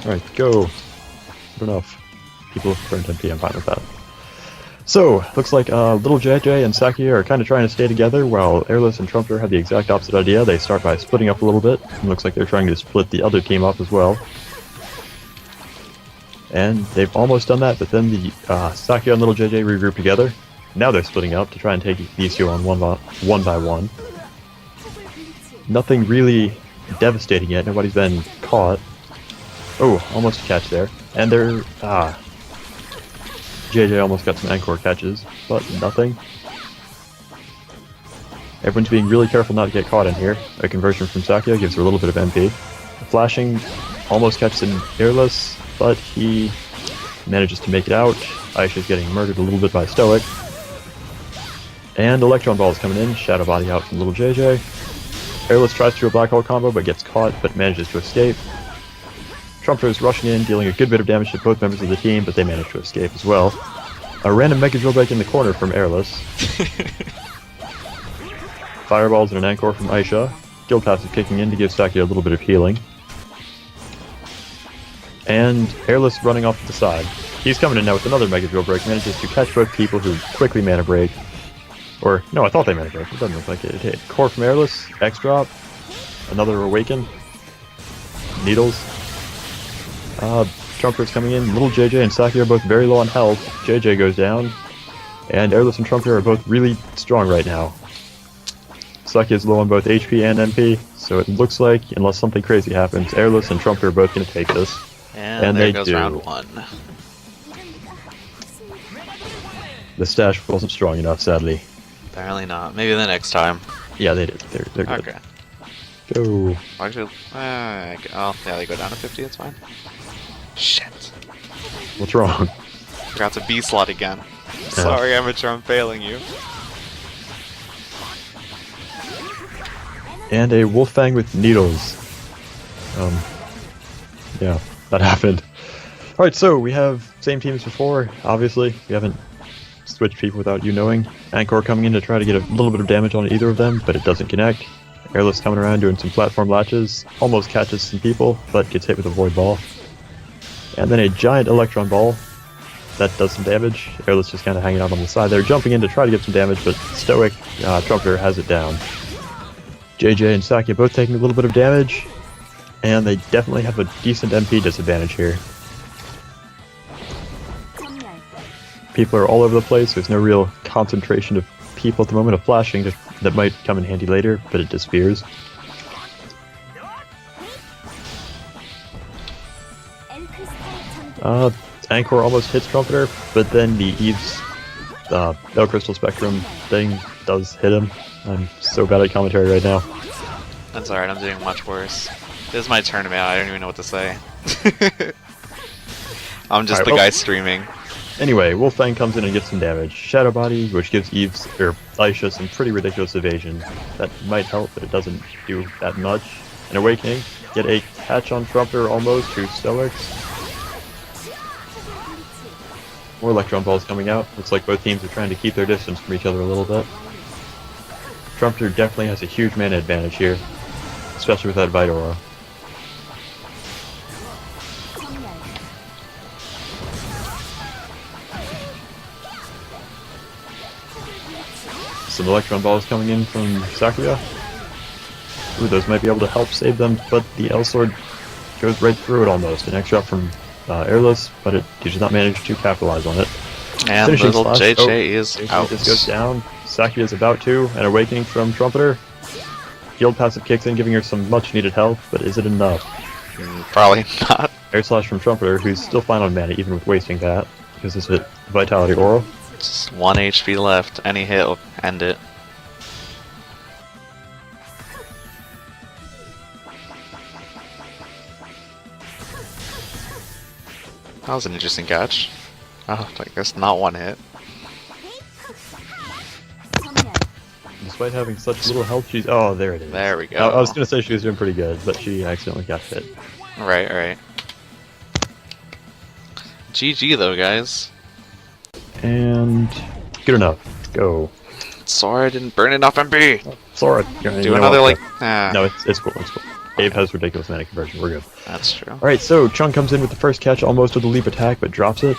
Alright, go. Good enough. People burned MP, I'm fine with that. So, looks like littlejj and Szcythecannon are kind of trying to stay together, while Eirlys and Trumpeter have the exact opposite idea. They start by splitting up a little bit. It looks like they're trying to split the other team up as well. And they've almost done that, but then the Szcythecannon and littlejj regroup together. Now they're splitting up to try and take these two on one by one. Nothing really devastating yet. Nobody's been caught. Oh, almost a catch there. And they're... JJ almost got some Encore catches, but nothing. Everyone's being really careful not to get caught in here. A conversion from Szcythecannon gives her a little bit of MP. Flashing almost catches in Eirlys, but he manages to make it out. Aisha's getting murdered a little bit by Stoic. And Electron Ball's coming in, Shadow Body out from littlejj. Eirlys tries to do a Black Hole combo, but gets caught, but manages to escape. Trumpeter is rushing in, dealing a good bit of damage to both members of the team, but they manage to escape as well. A random Mega Drill Break in the corner from Eirlys. Fireballs and an Encore from Aisha. Guild Passive kicking in to give Szcythecannon a little bit of healing. And Eirlys running off to the side. He's coming in now with another Mega Drill Break, manages to catch both people who quickly mana break. Or, no, I thought they mana break. It doesn't look like it. It hit. Core from Eirlys, X drop, another Awaken, Needles. Trumpeter's coming in, littlejj and Szcythecannon are both very low on health. JJ goes down, and Eirlys and Trumpeter are both really strong right now. Szcythecannon is low on both HP and MP, so it looks like, unless something crazy happens, Eirlys and Trumpeter are both going to take this. And there goes round one. The stash wasn't strong enough, sadly. Apparently not. Maybe the next time. Yeah, they did. They're good. Okay. Go. Actually, oh, yeah, they go down to 50, it's fine. Shit. What's wrong? Forgot to B-slot again. Sorry, Amateur, I'm failing you. And a Wolffang with needles. Yeah, that happened. Alright, so we have same team as before, obviously. We haven't switched people without you knowing. Encore coming in to try to get a little bit of damage on either of them, but it doesn't connect. Eirlys coming around doing some platform latches, almost catches some people, but gets hit with a void ball. And then a giant electron ball that does some damage. Eirlys just kind of hanging out on the side there, jumping in to try to get some damage, but Stoic Trumpeter has it down. JJ and Szcythecannon both taking a little bit of damage, and they definitely have a decent MP disadvantage here. People are all over the place, there's no real concentration of people at the moment of flashing that might come in handy later, but it disappears. Encore almost hits Trumpeter, but then the Eve's Bell Crystal Spectrum thing does hit him. I'm so bad at commentary right now. That's alright, I'm doing much worse. This is my tournament, I don't even know what to say. I'm just the guy streaming. Anyway, Wolffang comes in and gets some damage. Shadow Body, which gives Aisha some pretty ridiculous evasion. That might help, but it doesn't do that much. An Awakening, get a catch on Trumpeter almost, who's Stoics. More Electron Balls coming out. Looks like both teams are trying to keep their distance from each other a little bit. Trumpeter definitely has a huge mana advantage here, especially with that Vite Aura. Some Electron Balls coming in from Szcythecannon. Ooh, those might be able to help save them, but the Elsword goes right through it almost. An extra from Eirlys, but he does not manage to capitalize on it. And littlejj is out. Just goes down. Szcythecannon is about to. An Awakening from Trumpeter. Guild Passive kicks in, giving her some much needed health, but is it enough? Probably not. Air Slash from Trumpeter, who's still fine on mana even with wasting that, because it's a Vitality Aura. Just 1 HP left. Any hit will end it. That was an interesting catch. Oh, I guess not one hit. Despite having such little health, she's... Oh, there it is. There we go. I was gonna say she was doing pretty good, but she accidentally got hit. Right, right. GG though, guys. And... good enough. Go. Sorry I didn't burn enough MP! Sora, Do another, like... No, it's cool, it's cool. Abe has ridiculous mana conversion. We're good. That's true. Alright, so Chung comes in with the first catch, almost with a leap attack, but drops it.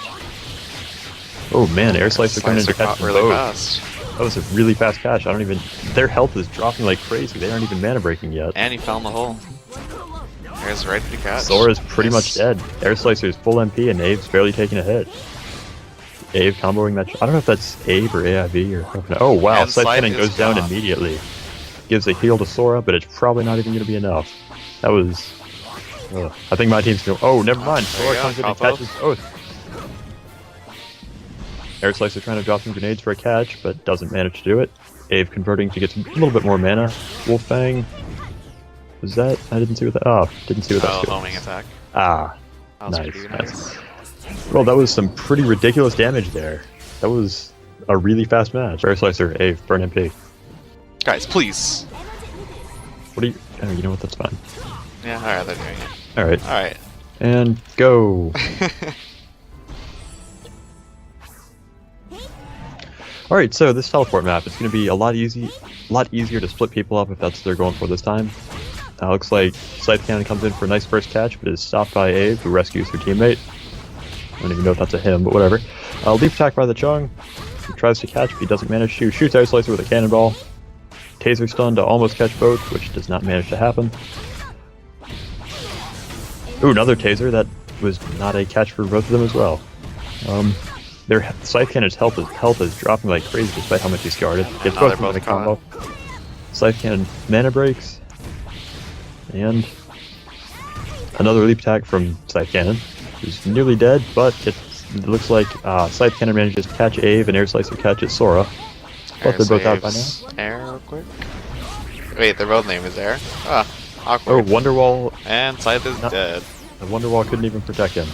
Oh man, AirSlicer coming in to catch them really both. fast. That was a really fast catch. I don't even... Their health is dropping like crazy. They aren't even mana breaking yet. And he fell in the hole. Air's ready to catch. Sora's pretty much dead. AirSlicer is full MP and Abe's barely taking a hit. Abe comboing that... I don't know if that's Abe or AIV or... Oh wow, ScytheCannon goes down immediately. Gives a heal to Sora, but it's probably not even going to be enough. That was... I think my team's going... Oh, never mind. Sora comes in and catches both. AirSlicer trying to drop some grenades for a catch, but doesn't manage to do it. Abe converting to get a little bit more mana. Wolfang... Was that? I didn't see what that... Oh, didn't see what that was. Homing attack. Ah, That was nice, pretty nice. Well, that was some pretty ridiculous damage there. That was a really fast match. AirSlicer, Abe, burn MP. Guys, please. What do you... Oh, you know what? That's fine. Yeah, alright, they're doing it. Alright. Alright. And go. Alright, so this teleport map is going to be a lot easier to split people up if that's what they're going for this time. Looks like ScytheCannon comes in for a nice first catch, but is stopped by Abe, who rescues her teammate. I don't even know if that's a him, but whatever. Leap attack by the Chung. He tries to catch, but he doesn't manage to. Shoots AirSlicer with a cannonball. Taser stun to almost catch both, which does not manage to happen. Ooh, another taser. That was not a catch for both of them as well. Their ScytheCannon's health is dropping like crazy despite how much he's guarded. Gets both of them in a combo. ScytheCannon mana breaks. And another leap attack from ScytheCannon, who's nearly dead, but it looks like ScytheCannon manages to catch Abe and AirSlicer catches Sora. But they're both out by now. Air real quick. Wait, their both name is Air? Ah, Oh, awkward. Wonderwall. And Scythe is dead. The Wonderwall couldn't even protect him.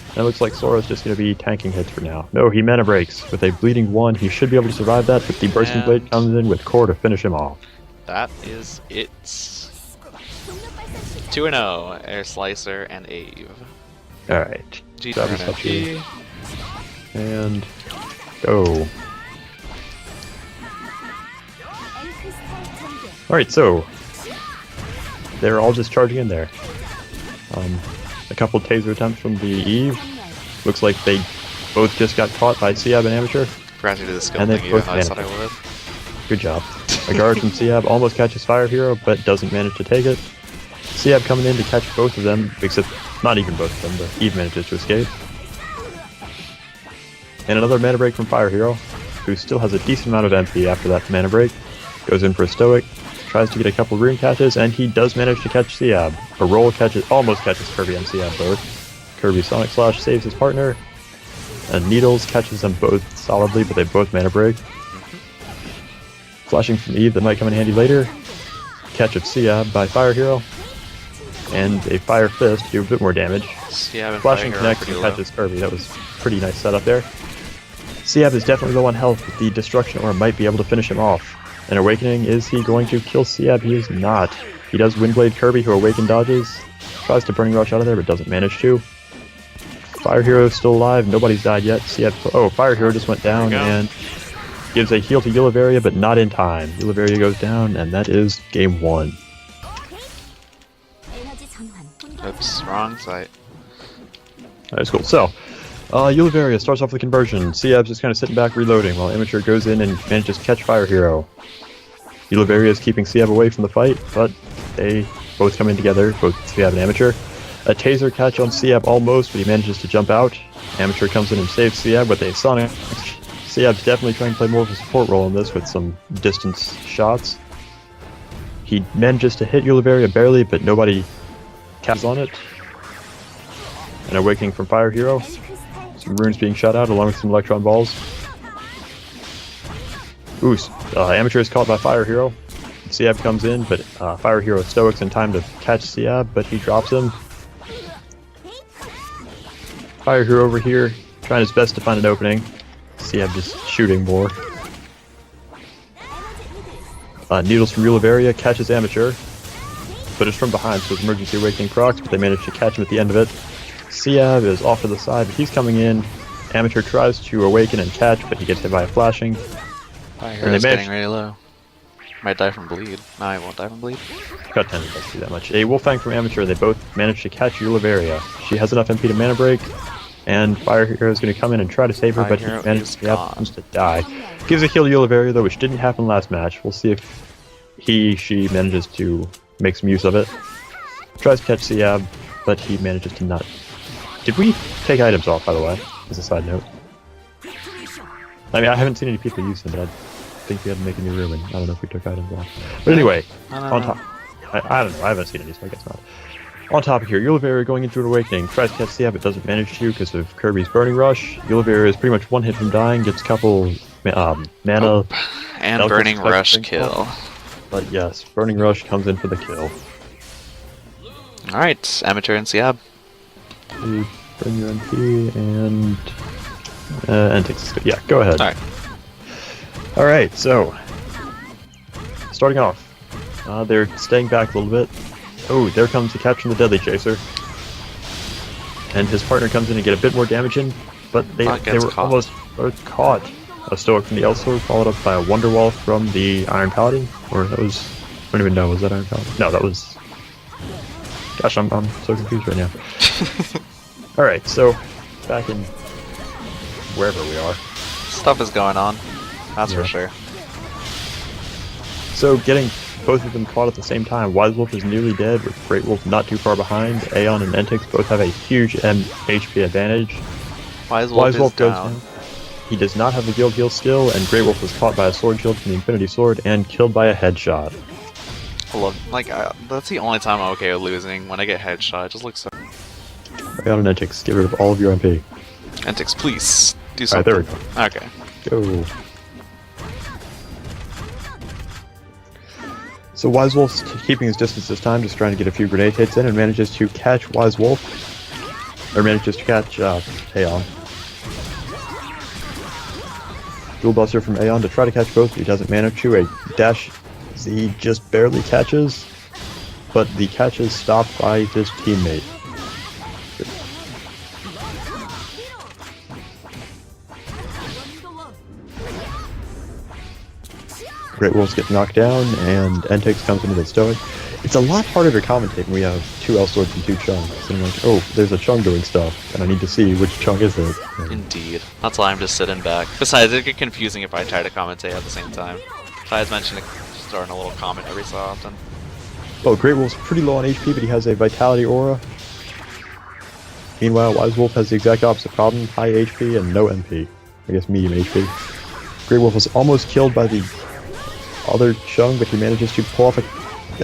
And it looks like Sora's just going to be tanking hits for now. No, he mana breaks. With a bleeding 1, he should be able to survive that, but the Bursting Blade comes in with Core to finish him off. That is it. 2-0, AirSlicer and Abe. Alright. G Grab turn his up here. MP. And go. Alright, so they're all just charging in there. A couple taser attempts from the Eve. Looks like they both just got caught by Seab and Amateur. Forgot to do the skill And they thing even both though I thought I managed. would. Good job. A guard from Seab almost catches Fire Hero, but doesn't manage to take it. Seab coming in to catch both of them, except not even both of them, but Eve manages to escape. And another mana break from Fire Hero, who still has a decent amount of MP after that mana break. Goes in for a Stoic, tries to get a couple rune catches, and he does manage to catch Seab. A roll almost catches Kirby and Seab both. Kirby Sonic Slash saves his partner, and Needles catches them both solidly, but they both mana break. Flashing from Eve that might come in handy later. Catch of Seab by Fire Hero. And a Fire Fist to do a bit more damage. Flashing connects and catches Kirby. That was pretty nice setup there. Seab is definitely low on health, but the Destruction Orb might be able to finish him off. An Awakening, is he going to kill Seab? He is not. He does Windblade Kirby, who Awaken dodges. Tries to Burning Rush out of there, but doesn't manage to. Fire Hero is still alive. Nobody's died yet. Seab... Oh, Fire Hero just went down and gives a heal to Yuleveria, but not in time. Yuleveria goes down, and that is game 1. Oops, wrong site. That's cool. So, Yuleveria starts off with the conversion. Seab's just kind of sitting back reloading while Amateur goes in and manages to catch Fire Hero. Yuleveria is keeping Seab away from the fight, but they both come in together, both Seab and Amateur. A taser catch on Seab almost, but he manages to jump out. Amateur comes in and saves Seab with a Sonic. Seab's definitely trying to play more of a support role in this with some distance shots. He manages to hit Yuleveria barely, but nobody catches on it. An Awakening from Fire Hero. Some runes being shot out along with some electron balls. Ooh, Amateur is caught by Fire Hero. Seab comes in, but Fire Hero stoics in time to catch Seab, but he drops him. Fire Hero over here, trying his best to find an opening. Seab just shooting more. Needles from Yuleveria catches Amateur, but it's from behind, so his Emergency Awakening procs, but they manage to catch him at the end of it. Seab is off to the side, but he's coming in. Amateur tries to awaken and catch, but he gets hit by a flashing. Fire Hero's getting really low. Might die from bleed. No, I won't die from bleed. Cut 10 doesn't do that much. A Wolfang from Amateur, they both managed to catch Yuleveria. She has enough MP to mana break, and Fire Hero is going to come in and try to save her, but he manages to die. Gives a heal to Yuleveria, though, which didn't happen last match. We'll see if she manages to make some use of it. Tries to catch Seab, but he manages to not. Did we take items off, by the way, as a side note? I mean, I haven't seen any people use them, but I think we had to make a new room, and I don't know if we took items off. But anyway, on top. I don't know, I haven't seen any, so I guess not. On topic here, Yuleveria going into an awakening, tries to catch Seab, but doesn't manage to because of Kirby's Burning Rush. Yuleveria is pretty much one hit from dying, gets a couple mana. And Burning Rush kill. But yes, Burning Rush comes in for the kill. Alright, Amateur and Seab. You bring your MP and Entix. Yeah, go ahead. Alright. Alright, so starting off, they're staying back a little bit. Oh, there comes the catch from the Deadly Chaser. And his partner comes in and get a bit more damage in, but they were almost both caught. A Stoic from the Elsword, followed up by a Wonderwall from the Iron Paladin. Or that was... I don't even know, was that Iron Paladin? No, that was... Gosh, I'm so confused right now. Alright, so back in wherever we are. Stuff is going on, that's for sure. So getting both of them caught at the same time, WiseWolf is nearly dead with GreatWolf not too far behind. Aeon and Entix both have a huge HP advantage. WiseWolf goes down. He does not have the guild heal still, and GreatWolf was caught by a sword shield from the Infinity Sword and killed by a headshot. I love, like, that's the only time I'm okay with losing, when I get headshot. It just looks so... Aeon and Entix, get rid of all of your MP. Entix, please, do something. Alright, there we go. Okay. Go. So WiseWolf's keeping his distance this time, just trying to get a few grenade hits in, and manages to catch WiseWolf. Or manages to catch Aeon. Dual Buster from Aeon to try to catch both, but he doesn't manage to. A dash Z just barely catches, but the catch is stopped by his teammate. GreatWolves get knocked down, and Entix comes into the Stoic. It's a lot harder to commentate when we have two Elswords and two Chungs. And I'm like, oh, there's a Chung doing stuff, and I need to see which Chung is it. Indeed. That's why I'm just sitting back. Besides, it'd get confusing if I try to commentate at the same time. Besides mentioning just throwing a little comment every so often. Well, GreatWolf's pretty low on HP, but he has a Vitality Aura. Meanwhile, WiseWolf has the exact opposite problem, high HP and no MP. I guess medium HP. GreatWolf was almost killed by the other Chung, but he manages to pull off a...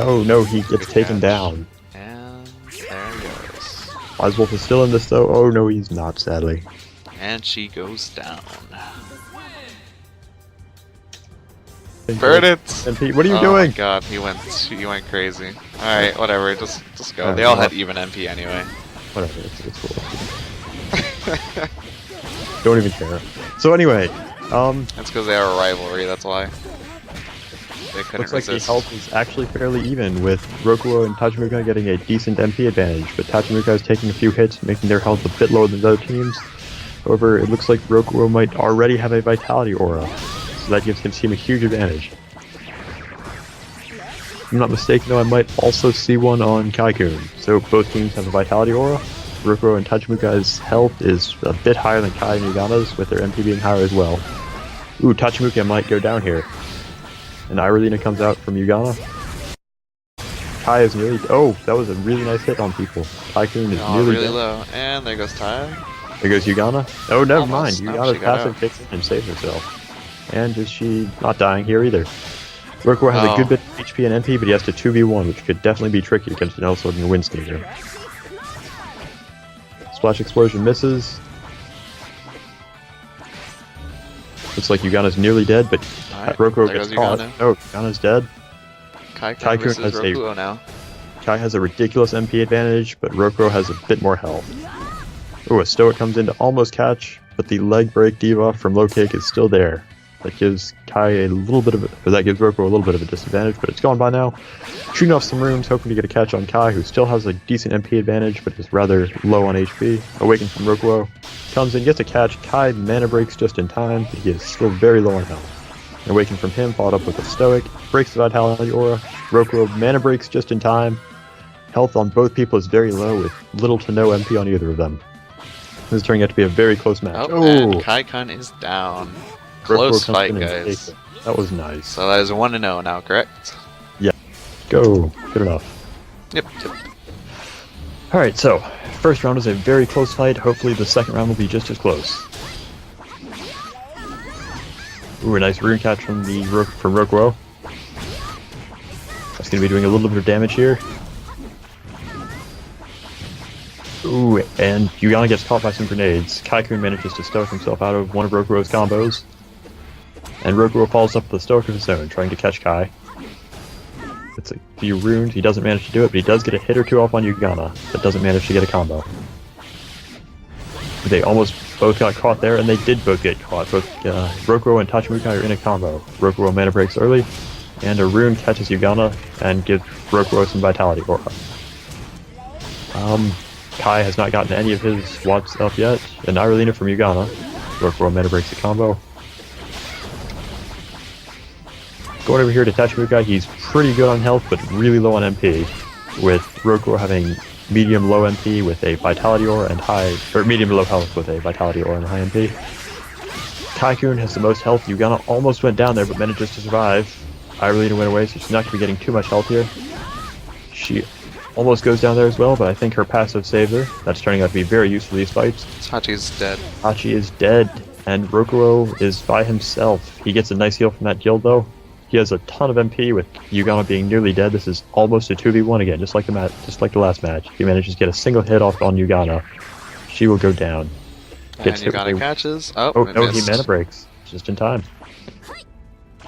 Oh no, he gets taken down. And there he goes. WiseWolf is still in this though. Oh no, he's not, sadly. And she goes down. Burn it! MP, what are you doing? Oh my god, he went crazy. Alright, whatever, just go. Right, they all had even MP anyway. Whatever, it's cool. Don't even care. So anyway, That's because they are a rivalry, that's why. They couldn't looks like resist. the health is actually fairly even, with Rokuo and Tachimukai getting a decent MP advantage, but Tachimukai is taking a few hits, making their health a bit lower than the other teams. However, it looks like Rokuo might already have a Vitality Aura, so that gives his team a huge advantage. If I'm not mistaken though, I might also see one on KaiKun, so both teams have a Vitality Aura. Rokuo and Tachimukai's health is a bit higher than Kai and Yugana's, with their MP being higher as well. Ooh, Tachimukai might go down here. And Eirlys comes out from Yugana. Kai is nearly... Oh, that was a really nice hit on people. KaiKun is nearly really low. And there goes Ty. There goes Yugana. Oh, never Almost. mind. No, Yugana's passive kicks in and saves herself. And is she not dying here either? Rokuo has a good bit of HP and MP, but he has to 2v1, which could definitely be tricky against an Elsword and a Wind Sneaker. Splash Explosion misses. Looks like Yugana's nearly dead, but Rokuo gets caught. Oh, Yugana's dead. KaiKun has Rokuo now. Kai has a ridiculous MP advantage, but Rokuo has a bit more health. Oh, a Stoic comes in to almost catch, but the leg break debuff from low kick is still there. That gives Kai a little bit of or that gives Rokuo a little bit of a disadvantage, but it's gone by now. Shooting off some rooms, hoping to get a catch on Kai, who still has a decent MP advantage, but is rather low on HP. Awakened from Rokuo. Comes in, gets a catch. Kai mana breaks just in time, but he is still very low on health. Awaken from him, followed up with a Stoic, breaks the Vitality Aura. Rokuo mana breaks just in time. Health on both people is very low, with little to no MP on either of them. This is turning out to be a very close match. Oh, and KaiKun is down. Close Rokuo fight, comes in and guys. takes it. That was nice. So that is 1-0 now, correct? Go. Good enough. Yep. Alright, so, first round was a very close fight. Hopefully the second round will be just as close. Ooh, a nice rune catch from Rokuo. That's going to be doing a little bit of damage here. Ooh, and Yugana gets caught by some grenades. KaiKun manages to stoic himself out of one of Rokuo's combos. And Rokuo follows up with a stoic of his own, trying to catch Kai. It's a few runes, he doesn't manage to do it, but he does get a hit or two off on Yugana, but doesn't manage to get a combo. They almost both got caught there, and they did both get caught. Both Rokuo and Tachimukai are in a combo. Rokuo mana breaks early, and a rune catches Yugana and gives Rokuo some Vitality Aura. Kai has not gotten any of his watts up yet, and Eirlys from Yugana. Rokuo mana breaks the combo. Going over here to Tachimukai, he's pretty good on health, but really low on MP, with Rokuo having medium-low MP with a Vitality Aura and medium-low health with a Vitality Aura and high MP. KaiKun has the most health. Yugana almost went down there, but manages to survive. Eirlys went away, so she's not going to be getting too much health here. She almost goes down there as well, but I think her passive saves her. That's turning out to be very useful these fights. Hachi's dead. Hachi is dead, and Rokuo is by himself. He gets a nice heal from that guild, though. He has a ton of MP with Yugana being nearly dead. This is almost a 2v1 again, just like the last match. He manages to get a single hit off on Yugana. She will go down. And Yugana catches. Oh no, missed. he mana breaks. Just in time.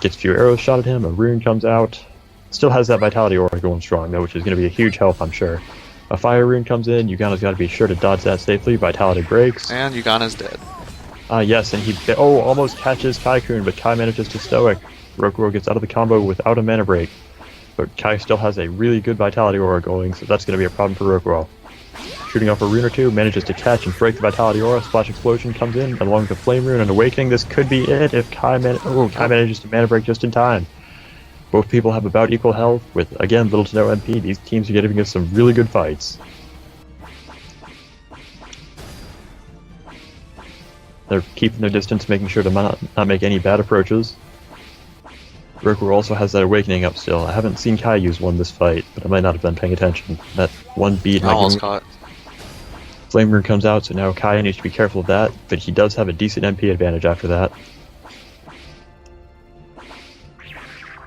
Gets a few arrows shot at him, a rune comes out. Still has that Vitality Aura going strong, though, which is going to be a huge help, I'm sure. A fire rune comes in, Yugana's got to be sure to dodge that safely. Vitality breaks. And Yugana's dead. Yes, and he almost catches KaiKun, but Kai manages to stoic. Rokuo gets out of the combo without a mana break, but Kai still has a really good Vitality Aura going, so that's going to be a problem for Rokuo. Shooting off a rune or two, manages to catch and break the Vitality Aura. Splash Explosion comes in, along with the Flame Rune and Awakening. This could be it if Kai manages to mana break just in time. Both people have about equal health, with, again, little to no MP. These teams are giving us some really good fights. They're keeping their distance, making sure to not make any bad approaches. Rearou also has that Awakening up still. I haven't seen Kai use one this fight, but I might not have been paying attention. That one beat might almost caught. Flame Rune comes out, so now Kai needs to be careful of that, but he does have a decent MP advantage after that.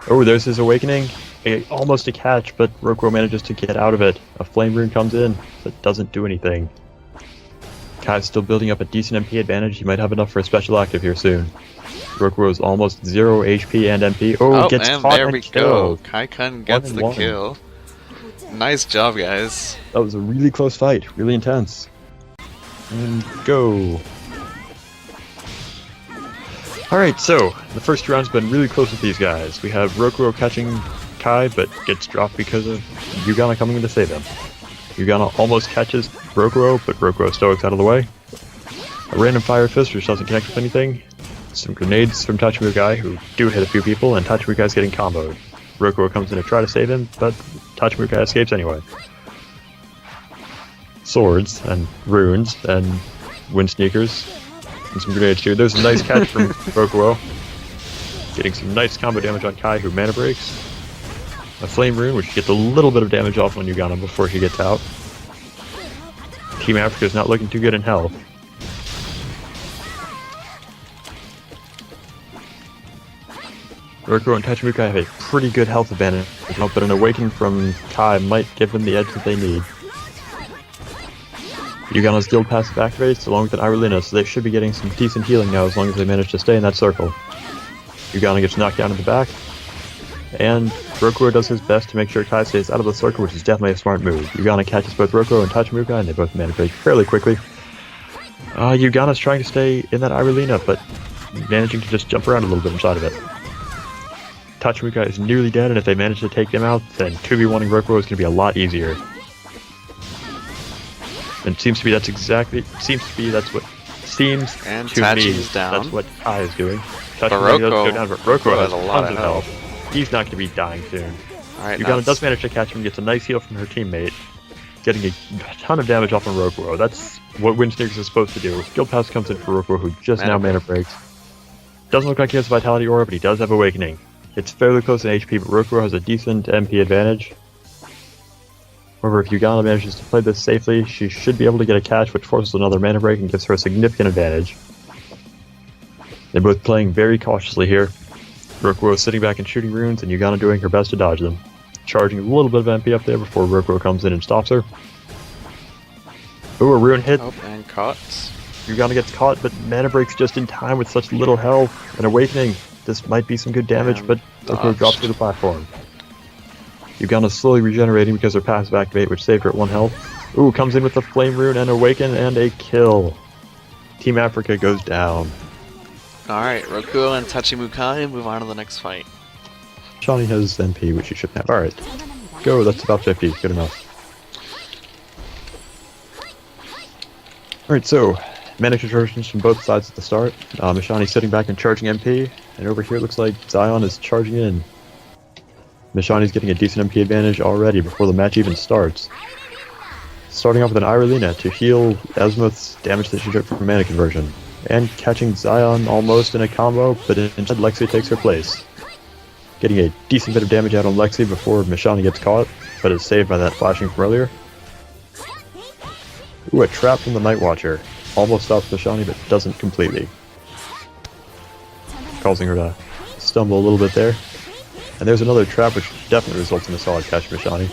Oh, there's his Awakening. Almost a catch, but Rokuo manages to get out of it. A Flame Rune comes in, but doesn't do anything. Kai's still building up a decent MP advantage. He might have enough for a special active here soon. Rokuo is almost 0 HP and MP. Oh, gets and caught there and we killed. go. KaiKun gets the kill. Nice job, guys. That was a really close fight. Really intense. And go. Alright, so, the first round's been really close with these guys. We have Rokuo catching Kai, but gets dropped because of Yugana coming in to save him. Yugana almost catches Rokuo, but Rokuo stoics out of the way. A random Fire Fist, which doesn't connect with anything. Some grenades from Tachimukai, who do hit a few people, and Tachimukai's getting comboed. Rokuo comes in to try to save him, but Tachimukai escapes anyway. Swords, and runes, and wind sneakers, and some grenades too. There's a nice catch from Rokuo. Getting some nice combo damage on Kai, who mana breaks. A Flame Rune, which gets a little bit of damage off on Yugana before she gets out. Team Africa's not looking too good in health. Rokuo and Tachimukai have a pretty good health advantage, but an Awakening from Kai might give them the edge that they need. Yugana's guild passive activates along with an Eirlys, so they should be getting some decent healing now as long as they manage to stay in that circle. Yugana gets knocked down in the back, and Rokuo does his best to make sure Kai stays out of the circle, which is definitely a smart move. Yugana catches both Rokuo and Tachimukai, and they both mana break fairly quickly. Yugana's trying to stay in that Eirlys, but managing to just jump around a little bit inside of it. Tachimukai is nearly dead, and if they manage to take him out, then 2v1ing Rokuo is going to be a lot easier. And it seems to be that's what seems And to me Tachi's down. that's what Kai is doing. But Tachi does Rokuo go down, but Rokuo has has a lot tons of of health. He's not going to be dying soon. Alright, Yugana does manage to catch him, gets a nice heal from her teammate, getting a ton of damage off on Rokuo. That's what Windsneakers is supposed to do. Guild Pass comes in for Rokuo, who just now mana breaks. Doesn't look like he has Vitality Aura, but he does have Awakening. It's fairly close in HP, but Rokuo has a decent MP advantage. However, if Yugana manages to play this safely, she should be able to get a catch, which forces another mana break and gives her a significant advantage. They're both playing very cautiously here. Rokuo sitting back and shooting runes, and Yugana doing her best to dodge them. Charging a little bit of MP up there before Rokuo comes in and stops her. Ooh, a rune hit. Oh, and caught. Yugana gets caught, but mana breaks just in time with such little health. An Awakening. This might be some good damage, but Rokuo drops through the platform. Yugana's slowly regenerating because her passive activate, which saved her at 1 health. Ooh, comes in with the Flame Rune and Awaken and a kill. Team Africa goes down. Alright, Rokuo and Tachimukai move on to the next fight. Mishani has MP, which he shouldn't have. Alright. Go, that's about 50. Good enough. Alright, so, mana conversions from both sides at the start. Mishani sitting back and charging MP, and over here looks like Zion is charging in. Mishani's getting a decent MP advantage already before the match even starts. Starting off with an Eirlys to heal Azimuth's damage that she took from mana conversion. And catching Zion almost in a combo, but instead Lexxeh takes her place. Getting a decent bit of damage out on Lexxeh before Mishani gets caught, but is saved by that flashing from earlier. Ooh, a trap from the Night Watcher. Almost stops Mishani, but doesn't completely. Causing her to stumble a little bit there. And there's another trap which definitely results in a solid catch for Mishani.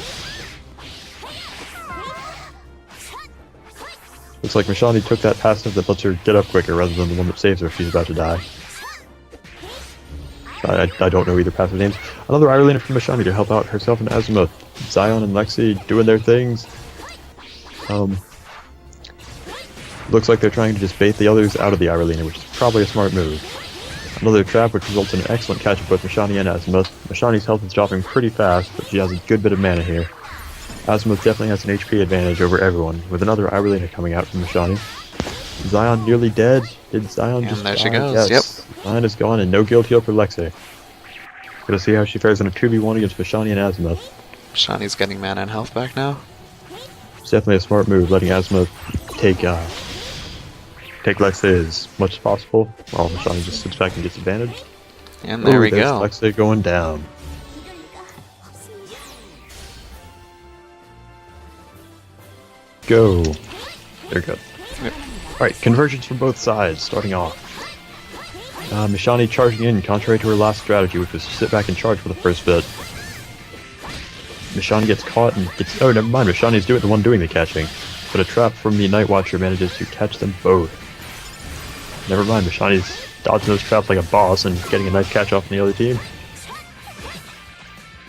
Looks like Mishani took that passive that lets her get up quicker rather than the one that saves her if she's about to die. I don't know either passive names. Another Eirlys from Mishani to help out herself and Azimuth. Zion and Lexxeh doing their things. Looks like they're trying to just bait the others out of the Eirlys, which is probably a smart move. Another trap which results in an excellent catch of both Mishani and Azimuth. Mishani's health is dropping pretty fast, but she has a good bit of mana here. Azimuth definitely has an HP advantage over everyone, with another Eirlys coming out from Mishani. Zion nearly dead. Did Zion just there die? she goes, Yes. yep. Zion is gone, and no guild heal for Lexxeh. Gonna see how she fares in a 2v1 against Mishani and Azimuth. Mishani's getting mana and health back now. It's definitely a smart move, letting Azimuth take Lexxeh as much as possible, while Mishani just sits back and gets advantage. And there we there's go. Lexxeh going down. Go. They're good. Yep. Alright, conversions from both sides, starting off. Mishani charging in, contrary to her last strategy, which was to sit back and charge for the first bit. Mishani gets caught and gets... Oh, never mind, Mishani's the one doing the catching. But a trap from the Night Watcher manages to catch them both. Never mind, Mishani's dodging those traps like a boss and getting a nice catch off from the other team.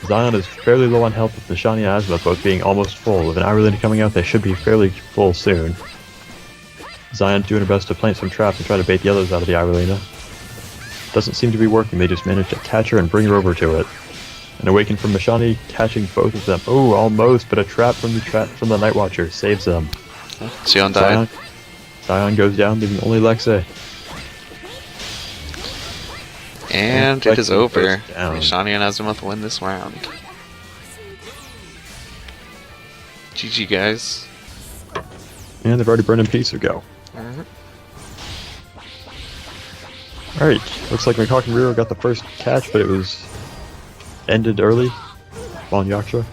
Zion is fairly low on health with Mishani and Azimuth both being almost full. With an Eirlys coming out, they should be fairly full soon. Zion's doing her best to plant some traps and try to bait the others out of the Eirlys. Doesn't seem to be working, they just managed to catch her and bring her over to it. An Awaken from Mishani, catching both of them. Oh, almost, but a trap from the Night Watcher saves them. Szio died. Zion goes down, leaving only Lexxeh. And it is Lexxeh over. goes down. Mishani and Azimuth win this round. GG, guys. And they've already burned in peace or go. Alright, looks like MicHawk and Rearou got the first catch, but it was ended early on Yakasha.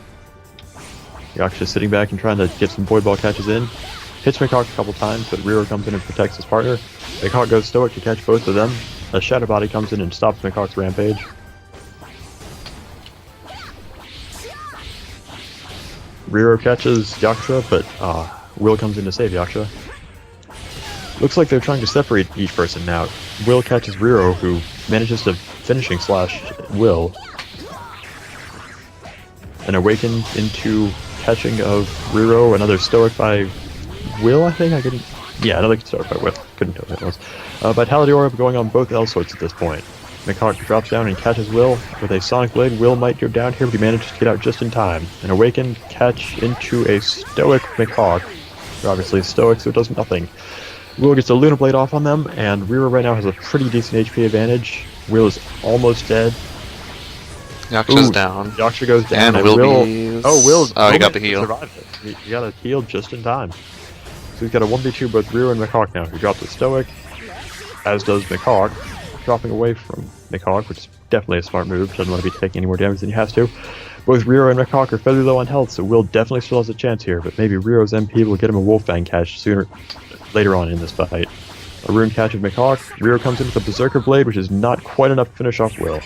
Yakasha sitting back and trying to get some void ball catches in. Hits MicHawk a couple times, but Rearou comes in and protects his partner. MicHawk goes stoic to catch both of them. A Shadow Body comes in and stops MicHawk's rampage. Rearou catches Yakasha, but Will comes in to save Yakasha. Looks like they're trying to separate each person now. Will catches Rearou, who manages to finishing slash Will. An Awaken into catching of Rearou, another Stoic by Will, I think? Yeah, another Stoic by Will. Couldn't tell what it was. Vitality Aura going on both Elswords at this point. MicHawk drops down and catches Will. With a Sonic Blade, Will might go down here, but he manages to get out just in time. An Awaken catch into a Stoic MicHawk. They're obviously Stoic, so it does nothing. Will gets a Luna Blade off on them, and Rearou right now has a pretty decent HP advantage. Will is almost dead. Yaksha's down. Yaksha goes down, And Will. Will's... Will. Oh, he got the heal. Survived it. He got a heal just in time. So he's got a 1v2 both Rearou and MicHawk now. He dropped the Stoic, as does MicHawk. Dropping away from MicHawk, which is definitely a smart move. Doesn't want to be taking any more damage than he has to. Both Rearou and MicHawk are fairly low on health, so Will definitely still has a chance here, but maybe Rearou's MP will get him a Wolfbang catch later on in this fight. A rune catch of MicHawk. Rearou comes in with a Berserker Blade, which is not quite enough to finish off Will.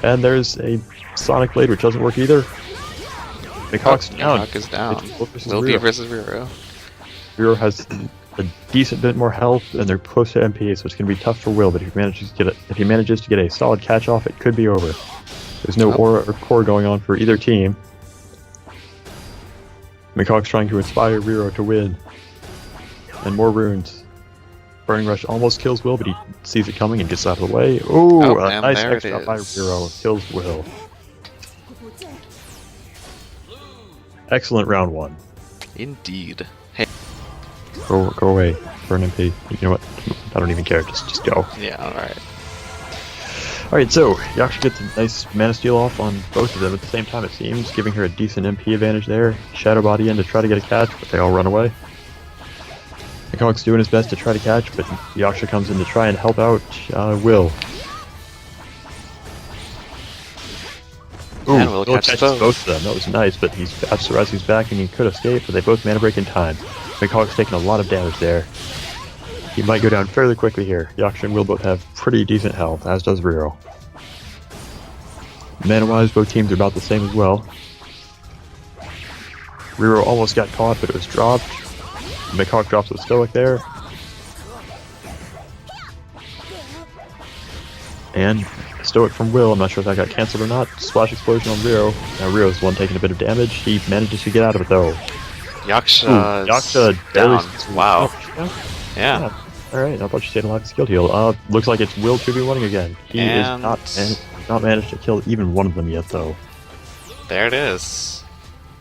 And there's a Sonic Blade, which doesn't work either. MicHawk's down. MicHawk is down. Willb versus Rearou. Rearou has a decent bit more health, and they're close to MP, so it's going to be tough for Will. But if he manages to get a solid catch off, it could be over. There's no aura or core going on for either team. MicHawk's trying to inspire Rearou to win, and more runes. Burning Rush almost kills Will, but he sees it coming and gets out of the way. Ooh, a nice extra by Rearou. Kills Will. Excellent round one. Indeed. Hey. Go away. Burn MP. You know what? I don't even care. Just go. Yeah, alright. Alright, so Yaksha gets a nice mana steal off on both of them at the same time, it seems, giving her a decent MP advantage there. Shadow Body in to try to get a catch, but they all run away. MicHawk's doing his best to try to catch, but Yaksha comes in to try and help out Will. Ooh, Will catches both of them. That was nice, but he's got Suraisu's back and he could escape, but they both mana break in time. MicHawk's taking a lot of damage there. He might go down fairly quickly here. Yaksha and Will both have pretty decent health, as does Rearou. Mana-wise, both teams are about the same as well. Rearou almost got caught, but it was dropped. MicHawk drops the Stoic there. And a Stoic from Will, I'm not sure if that got cancelled or not. Splash Explosion on Rearou. Now Rearou's the one taking a bit of damage. He manages to get out of it though. Yaksha down. Wow. Yeah. Alright, I thought you said unlock the skill heal. Looks like it's Will 2v1ing again. He is not managed to kill even one of them yet though. There it is.